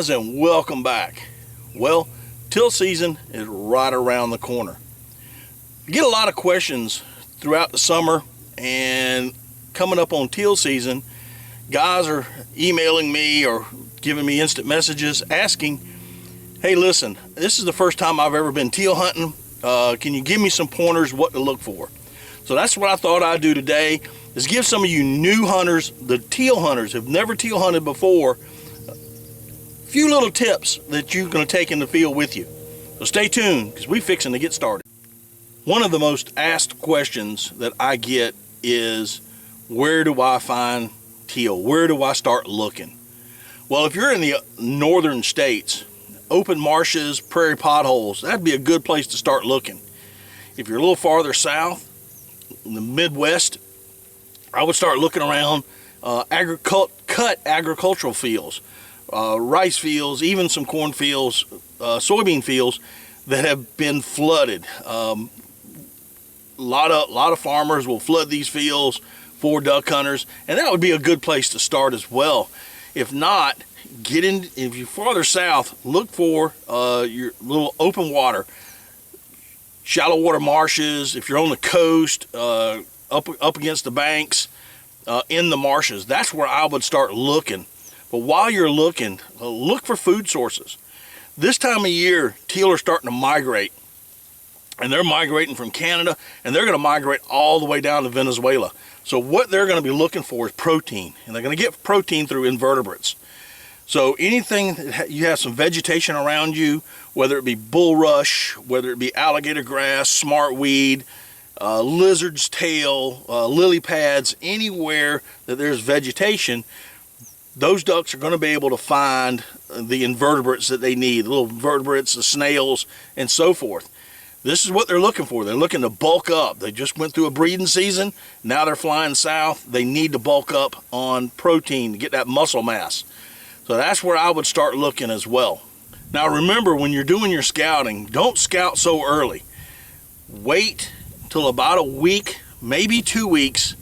guys, and welcome back. Well, teal season is right around the corner. I get a lot of questions throughout the summer, and coming up on teal season, guys are emailing me or giving me instant messages asking, hey, listen, this is the first time I've ever been teal hunting. Can you give me some pointers what to look for? So that's what I thought I'd do today, is give some of you new hunters, the teal hunters who've never teal hunted before, a few little tips that you're going to take in the field with you. So stay tuned, because we're fixing to get started. One of the most asked questions that I get is, where do I find teal? Where do I start looking? Well, if you're in the northern states, open marshes, prairie potholes, that'd be a good place to start looking. If you're a little farther south, in the Midwest, I would start looking around cut agricultural fields, rice fields, even some corn fields, soybean fields that have been flooded. A lot of farmers will flood these fields for duck hunters, and that would be a good place to start as well. If not, if you're farther south, look for your little open water, shallow water marshes. If you're on the coast, up against the banks, in the marshes, that's where I would start looking. But while you're looking, look for food sources. This time of year, teal are starting to migrate, and they're migrating from Canada, and they're going to migrate all the way down to Venezuela. So what they're going to be looking for is protein, and they're going to get protein through invertebrates. So anything that you have some vegetation around you, whether it be bulrush, whether it be alligator grass, smartweed, lizard's tail, lily pads, anywhere that there's vegetation, those ducks are going to be able to find the invertebrates that they need, the little vertebrates, the snails, and so forth. This is what they're looking for. They're looking to bulk up. They just went through a breeding season. Now they're flying south. They need to bulk up on protein to get that muscle mass. So that's where I would start looking as well. Now remember, when you're doing your scouting, don't scout so early. Wait till about a week, maybe 2 weeks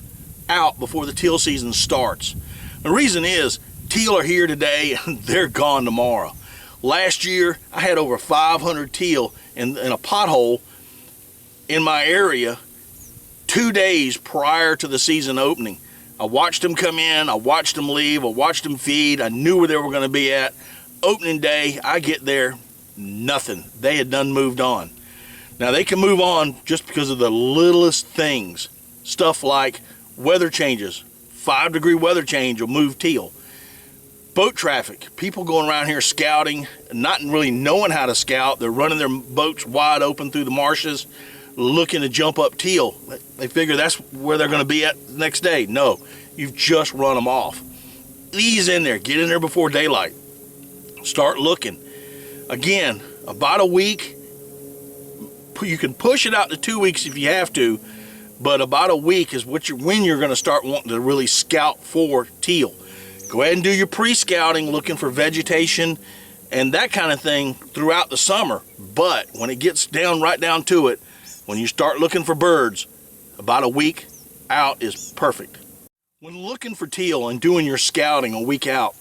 out before the teal season starts. The reason is, teal are here today and they're gone tomorrow. Last year, I had over 500 teal in a pothole in my area 2 days prior to the season opening. I watched them come in, I watched them leave, I watched them feed, I knew where they were going to be at. Opening day, I get there, nothing. They had done moved on. Now they can move on just because of the littlest things. Stuff like weather changes. 5-degree weather change will move teal. Boat traffic, people going around here scouting, not really knowing how to scout. They're running their boats wide open through the marshes, looking to jump up teal. They figure that's where they're going to be at the next day. No, you've just run them off. Ease in there, get in there before daylight. Start looking. Again, about a week. You can push it out to 2 weeks if you have to, but about a week is when you're going to start wanting to really scout for teal. Go ahead and do your pre-scouting, looking for vegetation and that kind of thing throughout the summer. But when it gets right down to it, when you start looking for birds, about a week out is perfect. When looking for teal and doing your scouting a week out,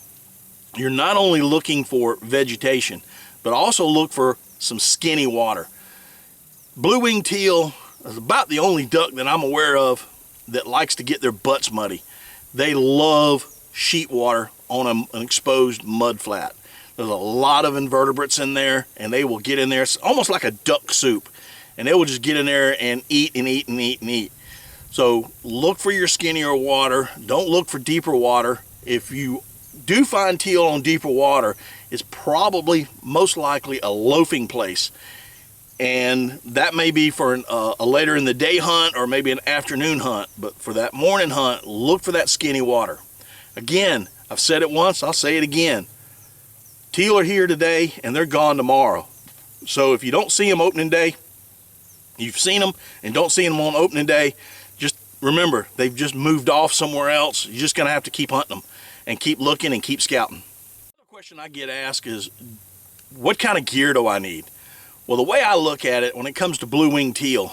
you're not only looking for vegetation, but also look for some skinny water. Blue-winged teal is about the only duck that I'm aware of that likes to get their butts muddy. They love sheet water on an exposed mud flat. There's a lot of invertebrates in there, and they will get in there. It's almost like a duck soup, and they will just get in there and eat and eat and eat and eat. So look for your skinnier water. Don't look for deeper water. If you do find teal on deeper water, it's probably most likely a loafing place. And that may be for a later in the day hunt or maybe an afternoon hunt. But for that morning hunt, look for that skinny water. Again, I've said it once, I'll say it again. Teal are here today and they're gone tomorrow. So if you don't see them opening day, you've seen them and don't see them on opening day, just remember, they've just moved off somewhere else. You're just going to have to keep hunting them and keep looking and keep scouting. Another question I get asked is, what kind of gear do I need? Well, the way I look at it, when it comes to blue-winged teal,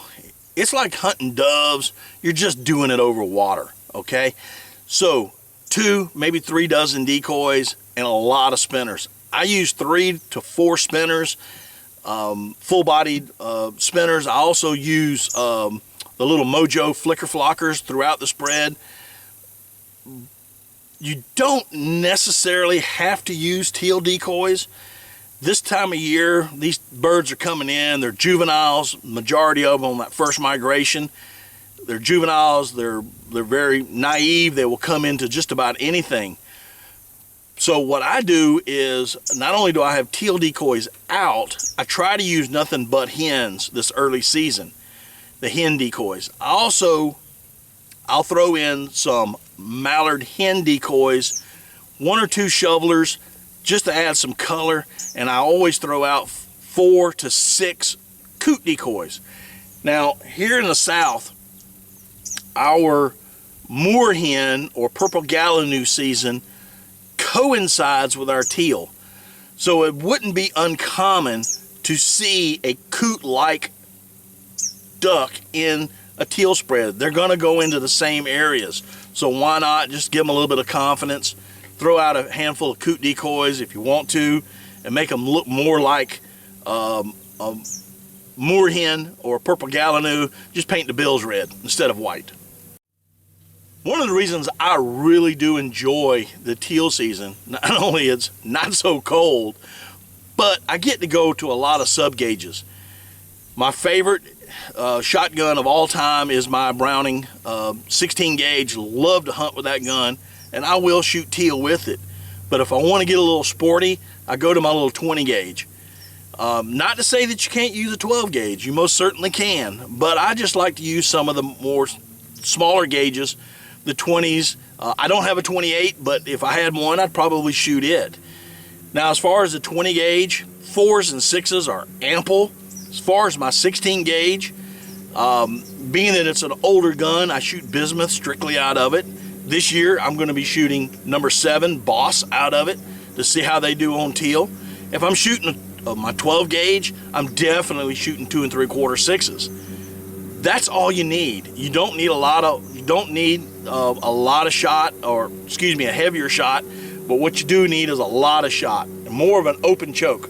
it's like hunting doves. You're just doing it over water, okay? So 2, maybe 3 dozen decoys and a lot of spinners. I use 3 to 4 spinners, full-bodied spinners. I also use the little Mojo flicker flockers throughout the spread. You don't necessarily have to use teal decoys. This time of year, these birds are coming in. They're juveniles, majority of them on that first migration. They're juveniles, they're very naive. They will come into just about anything. So what I do is, not only do I have teal decoys out, I try to use nothing but hens this early season, the hen decoys. I'll throw in some mallard hen decoys, 1 or 2 shovelers, just to add some color, and I always throw out 4 to 6 coot decoys. Now, here in the south, our moorhen or purple gallinoo season coincides with our teal. So it wouldn't be uncommon to see a coot-like duck in a teal spread. They're going to go into the same areas. So why not just give them a little bit of confidence? Throw out a handful of coot decoys if you want to, and make them look more like a moorhen or a purple gallinoo. Just paint the bills red instead of white. One of the reasons I really do enjoy the teal season, not only it's not so cold, but I get to go to a lot of sub gauges. My favorite shotgun of all time is my Browning 16 gauge. Love to hunt with that gun, and I will shoot teal with it. But if I want to get a little sporty, I go to my little 20 gauge. Not to say that you can't use a 12 gauge, you most certainly can, but I just like to use some of the more smaller gauges, the 20s. I don't have a 28, but if I had one, I'd probably shoot it. Now, as far as the 20 gauge, 4s and 6s are ample. As far as my 16 gauge, being that it's an older gun, I shoot bismuth strictly out of it. This year, I'm going to be shooting number 7 Boss out of it to see how they do on teal. If I'm shooting my 12 gauge, I'm definitely shooting 2 3/4 6s. That's all you need. You don't need a lot of shot, or excuse me, a heavier shot. But what you do need is a lot of shot, and more of an open choke.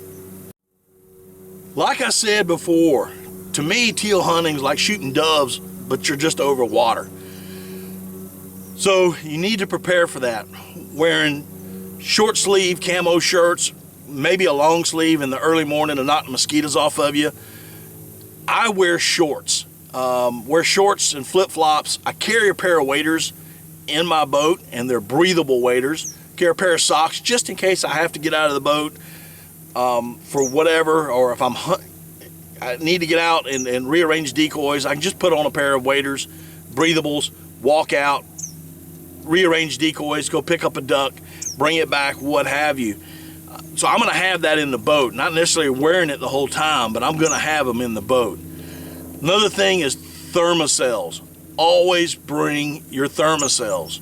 Like I said before, to me, teal hunting is like shooting doves, but you're just over water. So you need to prepare for that. Wearing short sleeve camo shirts, maybe a long sleeve in the early morning to knock the mosquitoes off of you. I wear shorts. Wear shorts and flip-flops. I carry a pair of waders in my boat, and they're breathable waders. Carry a pair of socks just in case I have to get out of the boat for whatever, or if I need to get out and rearrange decoys, I can just put on a pair of waders, breathables, walk out, rearrange decoys, go pick up a duck, bring it back, what have you. So I'm going to have that in the boat, not necessarily wearing it the whole time, but I'm going to have them in the boat. Another thing is thermocells. Always bring your thermocells,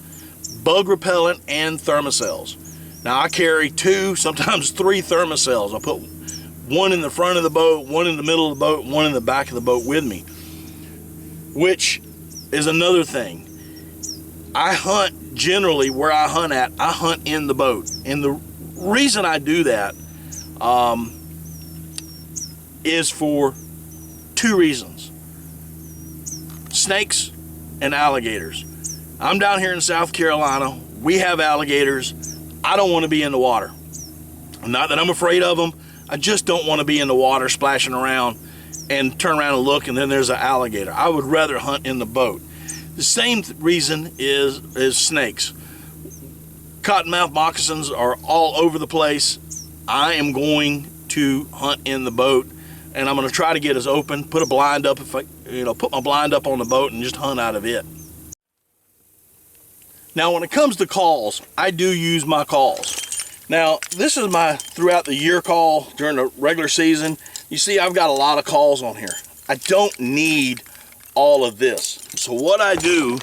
bug repellent and thermocells. Now I carry 2, sometimes 3 thermocells. I'll put one in the front of the boat, one in the middle of the boat, one in the back of the boat with me, which is another thing. I hunt generally where I hunt at, I hunt in the boat. And the reason I do that is for 2 reasons. Snakes and alligators. I'm down here in South Carolina. We have alligators. I don't want to be in the water. Not that I'm afraid of them. I just don't want to be in the water splashing around and turn around and look and then there's an alligator. I would rather hunt in the boat. The same reason is snakes. Cottonmouth moccasins are all over the place. I am going to hunt in the boat, and I'm going to try to get as open, put a blind up, put my blind up on the boat and just hunt out of it. Now, when it comes to calls, I do use my calls. Now, this is my throughout the year call during the regular season. You see, I've got a lot of calls on here. I don't need all of this. So what I do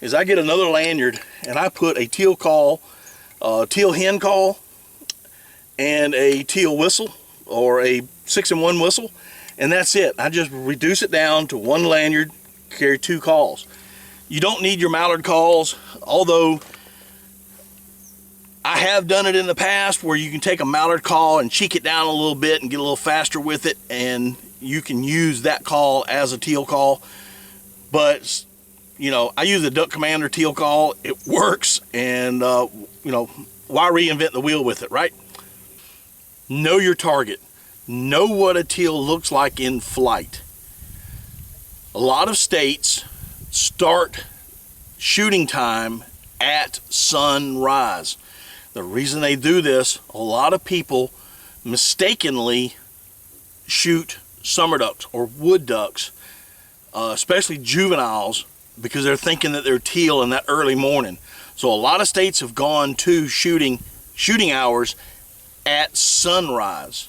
is I get another lanyard and I put a teal call, teal hen call, and a teal whistle, or a 6-in-1 whistle, and that's it. I just reduce it down to one lanyard, carry 2 calls. You don't need your mallard calls, although I have done it in the past where you can take a mallard call and cheek it down a little bit and get a little faster with it, and you can use that call as a teal call. But you know, I use the Duck Commander teal call. It works, and you know, why reinvent the wheel with it, right? Know your target. Know what a teal looks like in flight. A lot of states start shooting time at sunrise. The reason they do this, a lot of people mistakenly shoot summer ducks or wood ducks, especially juveniles, because they're thinking that they're teal in that early morning. So a lot of states have gone to shooting hours at sunrise.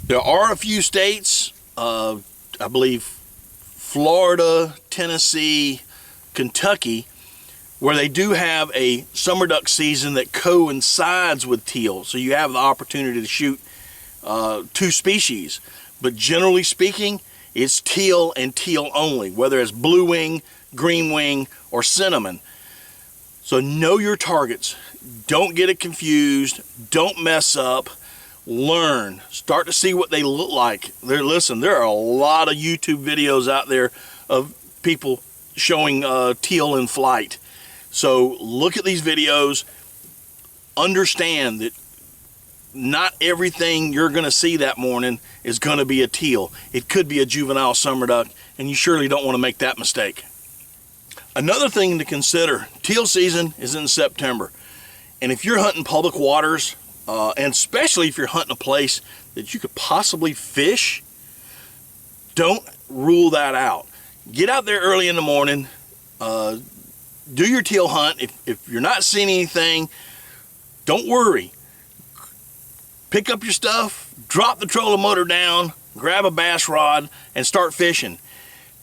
There are a few states, I believe Florida, Tennessee, Kentucky, where they do have a summer duck season that coincides with teal. So you have the opportunity to shoot two species. But generally speaking, it's teal and teal only, whether it's blue wing, green wing, or cinnamon. So know your targets. Don't get it confused. Don't mess up. Learn. Start to see what they look like. Listen, there are a lot of YouTube videos out there of people showing teal in flight. So look at these videos. Understand that not everything you're going to see that morning is going to be a teal. It could be a juvenile summer duck, and you surely don't want to make that mistake. Another thing to consider, teal season is in September. And if you're hunting public waters, and especially if you're hunting a place that you could possibly fish, don't rule that out. Get out there early in the morning, do your teal hunt. If you're not seeing anything, don't worry. Pick up your stuff, drop the trolling motor down, grab a bass rod, and start fishing.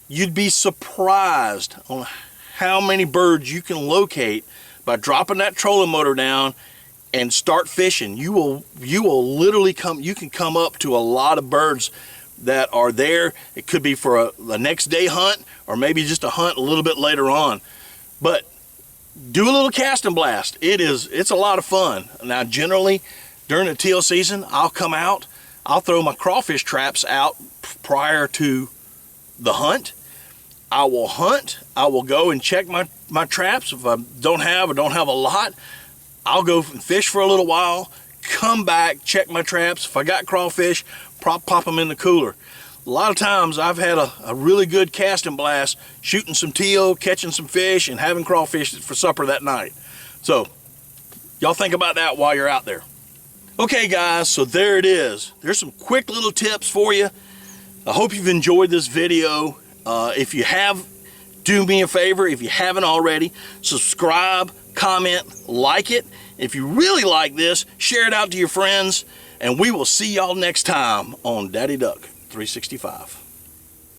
You'd be surprised on how many birds you can locate by dropping that trolling motor down and start fishing. You will literally come up to a lot of birds that are there. It could be for the next day hunt, or maybe just a hunt a little bit later on. But do a little cast and blast. It's a lot of fun. Now generally during the teal season, I'll come out, I'll throw my crawfish traps out prior to the hunt. I will hunt, I will go and check my traps. If I don't have a lot, I'll go and fish for a little while, come back, check my traps. If I got crawfish, pop them in the cooler. A lot of times I've had a really good cast and blast, shooting some teal, catching some fish, and having crawfish for supper that night. So y'all think about that while you're out there. Okay guys, so there it is. There's some quick little tips for you. I hope you've enjoyed this video. If you have, do me a favor, if you haven't already, subscribe, comment, like it. If you really like this, share it out to your friends, and we will see y'all next time on Daddy Duck 365.